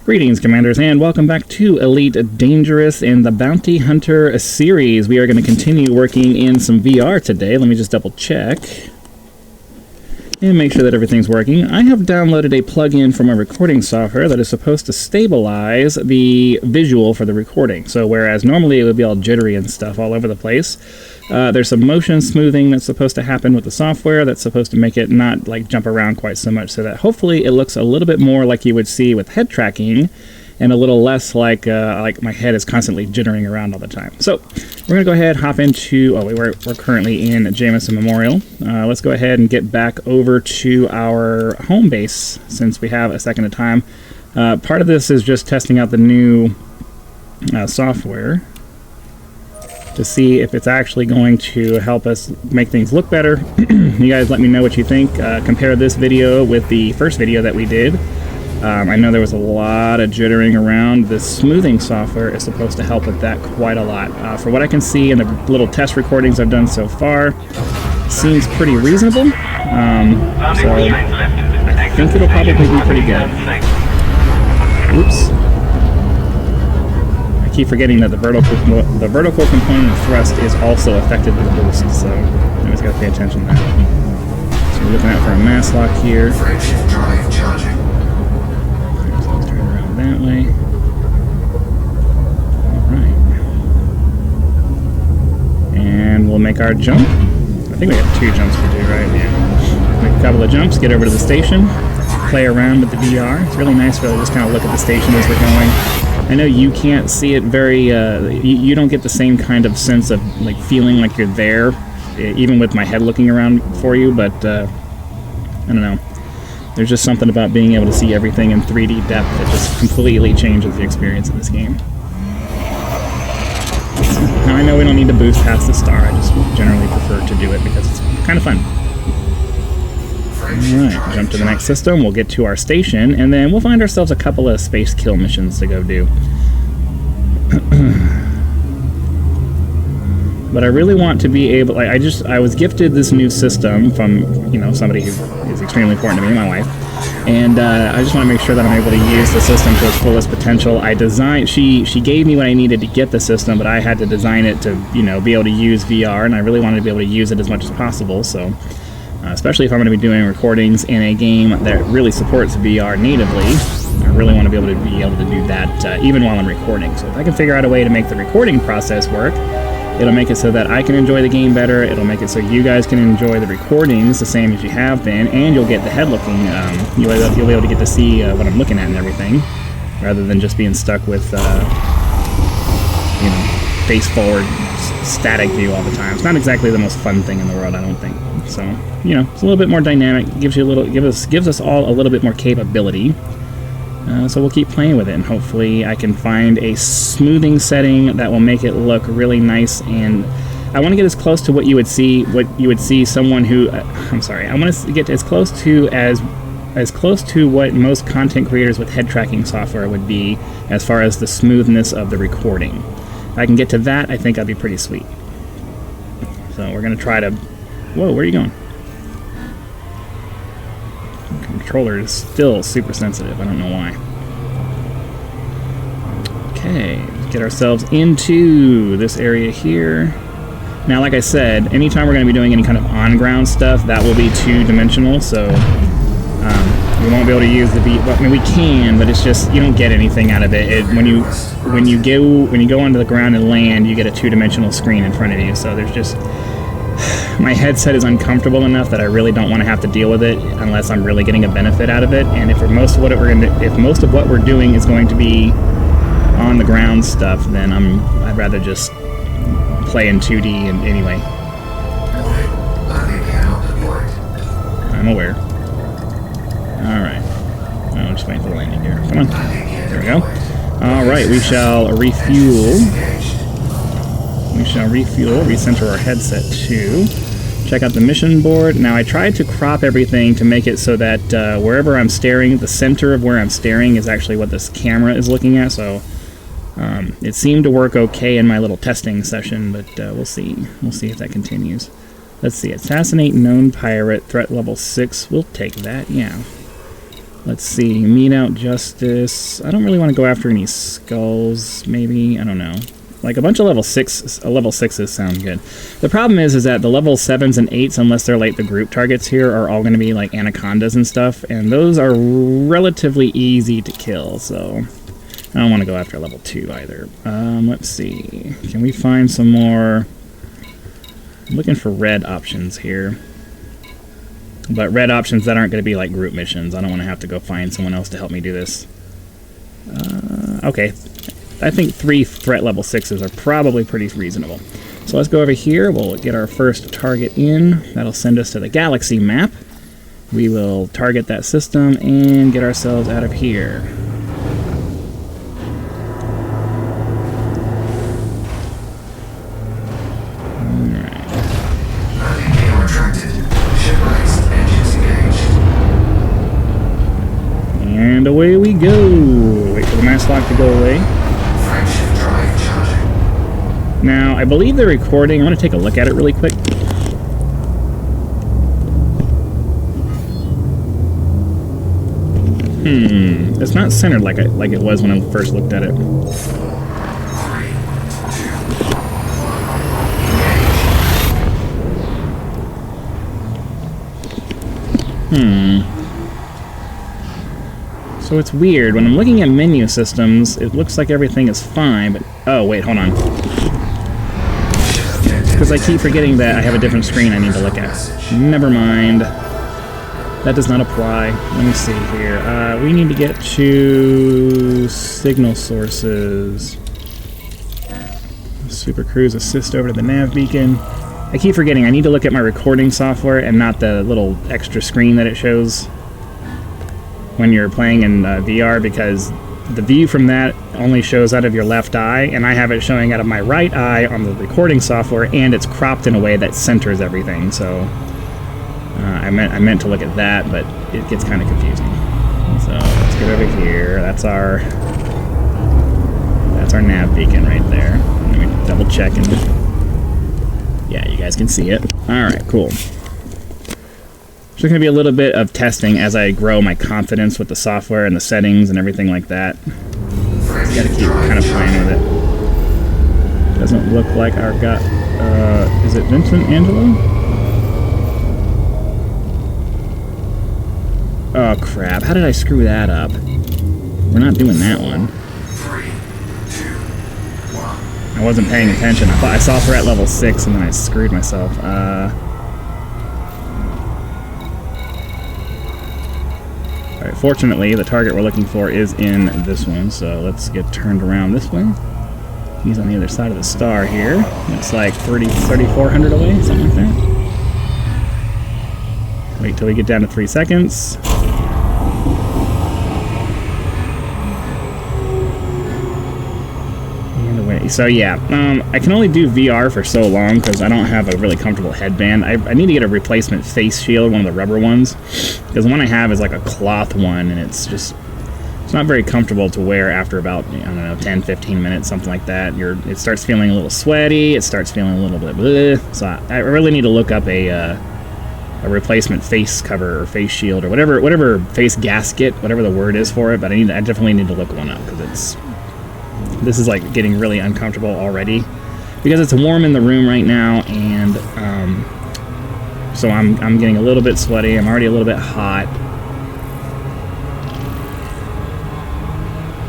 Greetings, Commanders, and welcome back to Elite Dangerous in the Bounty Hunter series. We are going to continue working in some VR today. Let me just double check and make sure that everything's working. I have downloaded a plugin for my recording software that is supposed to stabilize the visual for the recording. So whereas normally it would be all jittery and stuff all over the place, there's some motion smoothing that's supposed to happen with the software that's supposed to make it not like jump around quite so much, so that hopefully it looks a little bit more like you would see with head tracking and a little less like my head is constantly jittering around all the time. So we're going to go ahead, hop into, we're currently in Jameson Memorial. Let's go ahead and get back over to our home base since we have a second of time. Part of this is just testing out the new software to see if it's actually going to help us make things look better. You guys let me know what you think. Compare this video with the first video that we did. I know there was a lot of jittering around. The smoothing software is supposed to help with that quite a lot. For what I can see in the little test recordings I've done so far, seems pretty reasonable. So I think it'll probably be pretty good. Oops. I keep forgetting that the vertical component of thrust is also affected by the boost, so I always got to pay attention to that. So we're looking out for a mass lock here. That way. Alright. And we'll make our jump. I think we have 2 jumps to do, right? Yeah. Make a couple of jumps, get over to the station, play around with the VR. It's really nice to just kind of look at the station as we're going. I know you can't see it very, you don't get the same kind of sense of like feeling like you're there, even with my head looking around for you, but I don't know. There's just something about being able to see everything in 3D depth that just completely changes the experience of this game. Now I know we don't need to boost past the star, I just generally prefer to do it because it's kind of fun. Alright, jump to the next system, we'll get to our station, and then we'll find ourselves a couple of space kill missions to go do. But I really want to be able, like, I was gifted this new system from, you know, somebody who is extremely important to me, my wife, and I just want to make sure that I'm able to use the system to its fullest potential. She gave me what I needed to get the system, but I had to design it to, you know, be able to use VR, and I really wanted to be able to use it as much as possible, so, especially if I'm going to be doing recordings in a game that really supports VR natively, I really want to be able to do that even while I'm recording. So if I can figure out a way to make the recording process work, it'll make it so that I can enjoy the game better, it'll make it so you guys can enjoy the recordings the same as you have been, and you'll get the head looking, you'll be able to get to see what I'm looking at and everything, rather than just being stuck with, you know, face forward, static view all the time. It's not exactly the most fun thing in the world, I don't think. So, you know, it's a little bit more dynamic, gives us all a little bit more capability. So we'll keep playing with it, and hopefully I can find a smoothing setting that will make it look really nice. And I want to get as close to what you would see someone who I want to get as close to what most content creators with head tracking software would be as far as the smoothness of the recording. If I can get to that, I think that'd be pretty sweet. So we're going to try to... Whoa, where are you going? Controller is still super sensitive. I don't know why. Okay, let's get ourselves into this area here. Now, like I said, anytime we're going to be doing any kind of on-ground stuff, that will be 2-dimensional, so we won't be able to use the V. Well, I mean, we can, but it's just you don't get anything out of it. When you go onto the ground and land, you get a 2-dimensional screen in front of you. So there's just... My headset is uncomfortable enough that I really don't want to have to deal with it unless I'm really getting a benefit out of it. And if most of what we're doing is going to be on the ground stuff, then I'd rather just play in 2D and anyway. I'm aware. All right. I'm just waiting for the landing gear. Come on. There we go. All right. We shall refuel. Recenter our headset too. Check out the mission board. Now I tried to crop everything to make it so that wherever I'm staring, the center of where I'm staring is actually what this camera is looking at, so it seemed to work okay in my little testing session, but we'll see. We'll see if that continues. Let's see, assassinate known pirate, threat level 6. We'll take that, yeah. Let's see, mete out justice. I don't really want to go after any skulls, maybe. I don't know. Like a bunch of level 6s sound good. The problem is that the level 7s and 8s, unless they're like the group targets here, are all going to be like anacondas and stuff, and those are relatively easy to kill, so I don't want to go after level 2 either. Let's see. Can we find some more? I'm looking for red options here. But red options that aren't going to be like group missions. I don't want to have to go find someone else to help me do this. Okay. I think 3 threat level 6s are probably pretty reasonable. So let's go over here. We'll get our first target in. That'll send us to the galaxy map. We will target that system and get ourselves out of here. And away we go. Wait for the mass lock to go away. Now, I believe the recording, I want to take a look at it really quick. It's not centered like it was when I first looked at it. So it's weird. When I'm looking at menu systems, it looks like everything is fine, but... Oh, wait, hold on. Because I keep forgetting that I have a different screen I need to look at. Never mind. That does not apply. Let me see here. We need to get to signal sources. Super Cruise assist over to the nav beacon. I keep forgetting I need to look at my recording software and not the little extra screen that it shows when you're playing in VR, because the view from that only shows out of your left eye, and I have it showing out of my right eye on the recording software, and it's cropped in a way that centers everything. So I meant to look at that, but it gets kind of confusing. So let's get over here. That's our nav beacon right there. Let me double check, and yeah, you guys can see it. All right, cool. So there's going to be a little bit of testing as I grow my confidence with the software and the settings and everything like that. Just got to keep kind of playing with it. Doesn't look like our guy... is it Vincent Angelo? Oh, crap. How did I screw that up? We're not doing that one. 3, 2, 1. I wasn't paying attention. I thought I saw threat level 6 and then I screwed myself. Alright, fortunately, the target we're looking for is in this one, so let's get turned around this way. He's on the other side of the star here. Looks like 3,400 away, something like that. Wait till we get down to 3 seconds. And away. So yeah, I can only do VR for so long because I don't have a really comfortable headband. I need to get a replacement face shield, one of the rubber ones, because the one I have is like a cloth one, and it's not very comfortable to wear after about, I don't know, 10, 15 minutes, something like that. It starts feeling a little sweaty, it starts feeling a little bit bleh. So I really need to look up a replacement face cover or face shield or whatever face gasket, whatever the word is for it, but I definitely need to look one up, because this is like getting really uncomfortable already because it's warm in the room right now, and so I'm getting a little bit sweaty. I'm already a little bit hot,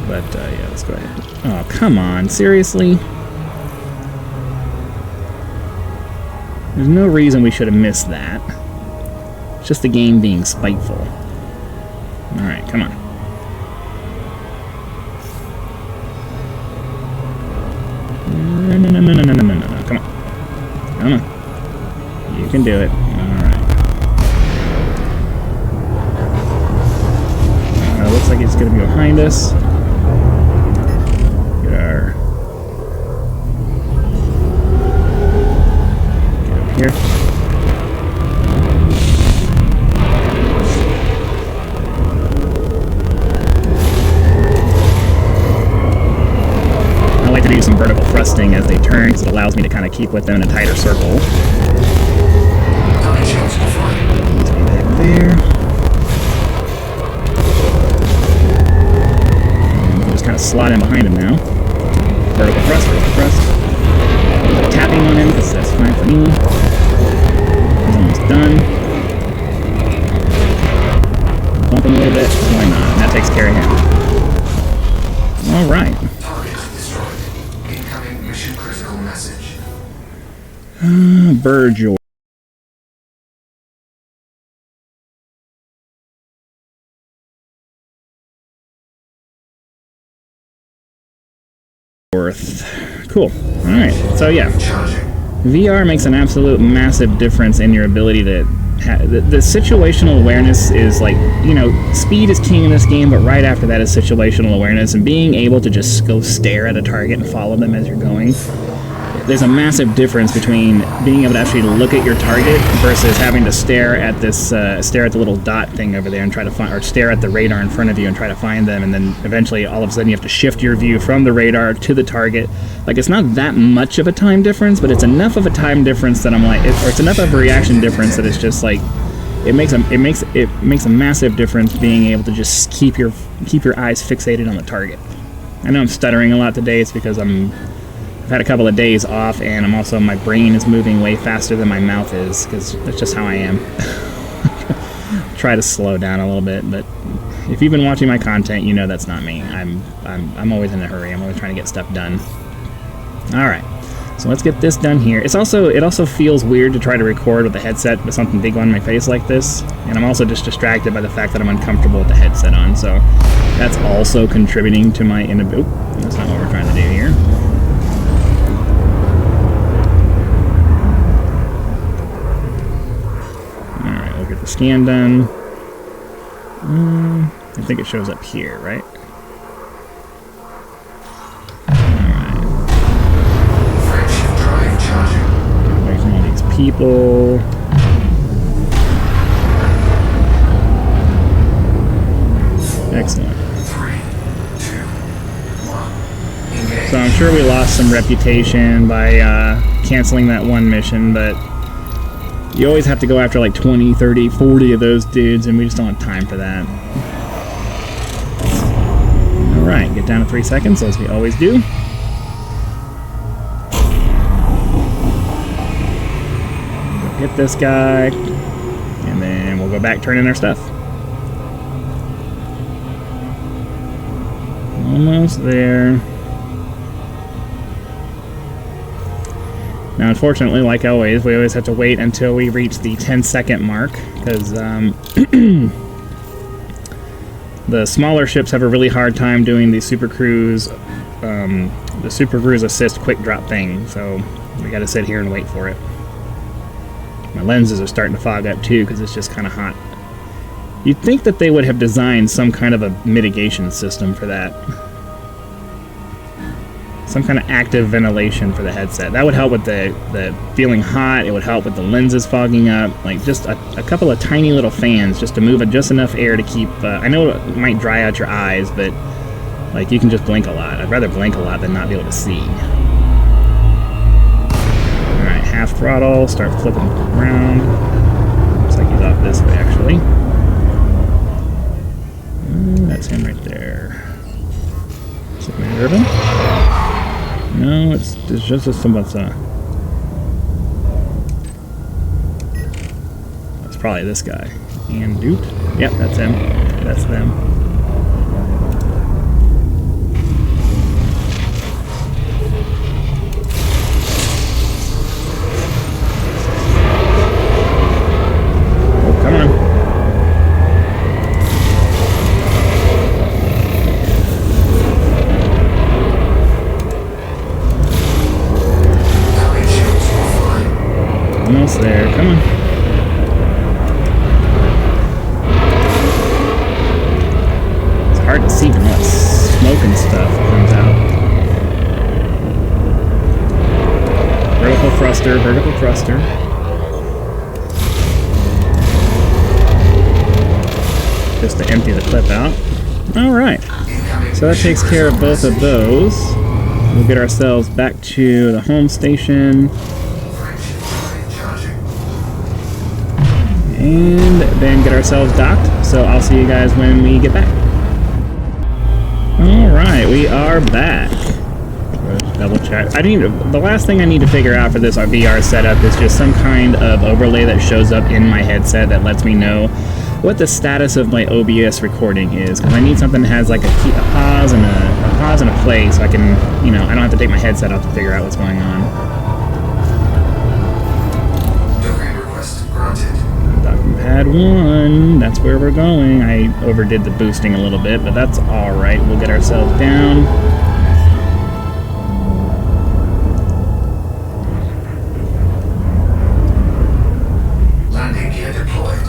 but yeah, let's go ahead. Oh, come on, seriously? There's no reason we should have missed that. It's just the game being spiteful. Alright, come on. No, come on. Come on. You can do it. Alright. Looks like it's going to be behind us. Get over here. I like to do some vertical thrusting as they turn, because it allows me to kind of keep with them in a tighter circle. Let's go back there. gonna slot in behind him now. Vertical thrust, vertical thrust. Tapping on him, because that's fine for me. He's almost done. Bump him a little bit. Why not? That takes care of him. Alright. Target destroyed. Incoming mission critical message. Burgeor. Cool. Alright, so yeah. Charging. VR makes an absolute massive difference in your ability to the situational awareness is like, you know, speed is king in this game, but right after that is situational awareness, and being able to just go stare at a target and follow them as you're going. There's a massive difference between being able to actually look at your target versus having to stare at this, stare at the little dot thing over there and try to find, or stare at the radar in front of you and try to find them, and then eventually all of a sudden you have to shift your view from the radar to the target. Like, it's not that much of a time difference, but it's enough of a time difference that I'm like, or it's enough of a reaction difference that it's just like, it makes a massive difference being able to just keep your eyes fixated on the target. I know I'm stuttering a lot today. It's because I've had a couple of days off, and I'm also, my brain is moving way faster than my mouth is, because that's just how I am. Try to slow down a little bit, but if you've been watching my content, you know that's not me. I'm always in a hurry. I'm always trying to get stuff done. All right, so let's get this done here. It also feels weird to try to record with a headset with something big on my face like this, and I'm also just distracted by the fact that I'm uncomfortable with the headset on, so that's also contributing to my inability. That's not what we're trying to do here. Get the scan done. I think it shows up here, right? Alright. Friendship drive charging. Get away from all these people. Excellent. 3, 2, 1. Engage. So I'm sure we lost some reputation by canceling that one mission, but you always have to go after like 20, 30, 40 of those dudes, and we just don't have time for that. Alright, get down to 3 seconds, as we always do. Go hit this guy, and then we'll go back, turn in our stuff. Almost there. Now, unfortunately, like always, we always have to wait until we reach the 10-second mark, because the smaller ships have a really hard time doing the Super Cruise assist quick drop thing, so we got to sit here and wait for it. My lenses are starting to fog up too, because it's just kind of hot. You'd think that they would have designed some kind of a mitigation system for that. Some kind of active ventilation for the headset. That would help with the feeling hot. It would help with the lenses fogging up. Like, just a couple of tiny little fans just to move just enough air to keep... I know it might dry out your eyes, but like, you can just blink a lot. I'd rather blink a lot than not be able to see. Alright, half throttle. Start flipping around. Looks like he's off this way, actually. That's him right there. Is it Man Urban? No, it's just somewhat. That's probably this guy. And Duke. Yep, that's him. That's them. Oh, come on. Almost there, come on. It's hard to see when all that smoke and stuff comes out. Vertical thruster, vertical thruster. Just to empty the clip out. Alright, so that takes care of both of those. We'll get ourselves back to the home station. And then get ourselves docked. So I'll see you guys when we get back. Alright, we are back. Let's double check. The last thing I need to figure out for this VR setup is just some kind of overlay that shows up in my headset that lets me know what the status of my OBS recording is. Because I need something that has like a pause and a play so I can, you know, I don't have to take my headset off to figure out what's going on. Domain request granted. Docking pad 1, that's where we're going. I overdid the boosting a little bit, but that's alright. We'll get ourselves down. Landing gear deployed.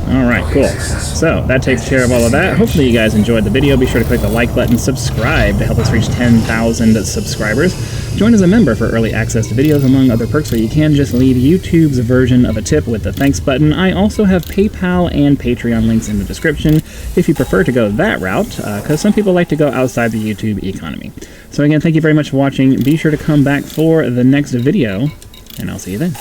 Alright, cool. So, that takes care of all of that. Hopefully you guys enjoyed the video. Be sure to click the like button, subscribe to help us reach 10,000 subscribers. Join as a member for early access to videos, among other perks where you can just leave YouTube's version of a tip with the thanks button. I also have PayPal and Patreon links in the description if you prefer to go that route, because some people like to go outside the YouTube economy. So again, thank you very much for watching. Be sure to come back for the next video, and I'll see you then.